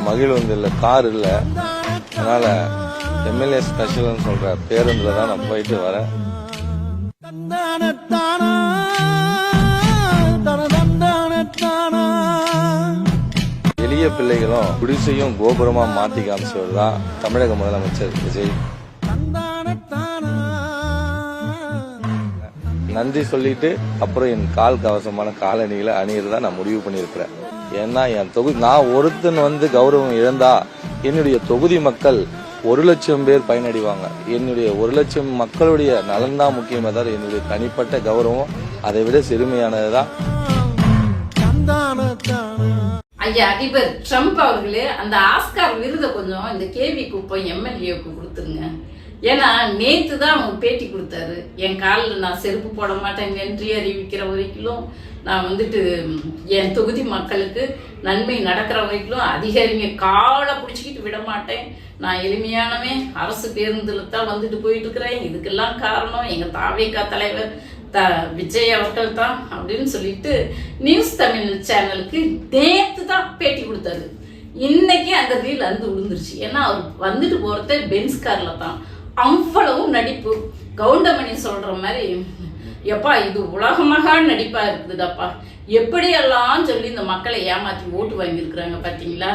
மகிழ்ந்து இல்லை, கார் இல்லை, அதனால எம்எல்ஏ ஸ்பெஷல்னு சொல்ற பேருந்துல தான் நான் போயிட்டு வரேன். எளிய பிள்ளைகளும் குடிசையும் கோபுரமா மாத்தி காமிச்சவர் தான் தமிழக முதலமைச்சர் விஜய். நன்றி சொல்லிட்டு அப்புறம் என் கால் கவசமான காலணிகளை அணியிறதா நான் முடிவு பண்ணியிருக்கிறேன். ஏன்னா என் தொகுதி நான் ஒருத்தன் கௌரவம் இழந்தா என்னுடைய தொகுதி மக்கள் 1,00,000 பேர் பயனடைவாங்க. என்னுடைய 1,00,000 மக்களுடைய நலன் தான் முக்கியமே தவிர என்னுடைய தனிப்பட்ட கௌரவம் அதை விட சிறுமையானதுதான். ஐயா அதிபர் ட்ரம்ப் அவர்களே அந்த ஆஸ்கார் விருதை கொஞ்சம் இந்த கேவி குப்பம் எம்எல்ஏவுக்கு கொடுத்துருங்க. ஏன்னா நேத்து தான் அவங்க பேட்டி கொடுத்தாரு. என் காலில் நான் செருப்பு போட மாட்டேன் நன்றி அறிவிக்கிற வரைக்கும் நான் என் தொகுதி மக்களுக்கு நன்மை நடக்கிற வரைக்கும் அதிகாரிங்க காலை பிடிச்சிக்கிட்டு விட மாட்டேன். நான் எளிமையானவே அரசு பேருந்துல தான் போயிட்டு இருக்கிறேன். இதுக்கெல்லாம் காரணம் எங்க தாவேகா தலைவர் விஜய் அவர்கள் தான் அப்படின்னு சொல்லிட்டு நியூஸ் தமிழ் சேனலுக்கு நேத்து தான் பேட்டி கொடுத்தாரு. இன்னைக்கு அந்த ரீல் விழுந்துருச்சு. ஏன்னா அவர் போறதே பென்ஸ் கார்ல தான். அவ்வளவு நடிப்பு. கவுண்டமணி சொல்ற மாதிரி எப்பா இது உலகமாக நடிப்பா இருக்குதுடாப்பா, எப்படியெல்லாம் சொல்லி இந்த மக்களை ஏமாற்றி ஓட்டு வாங்கியிருக்கிறாங்க பாத்தீங்களா.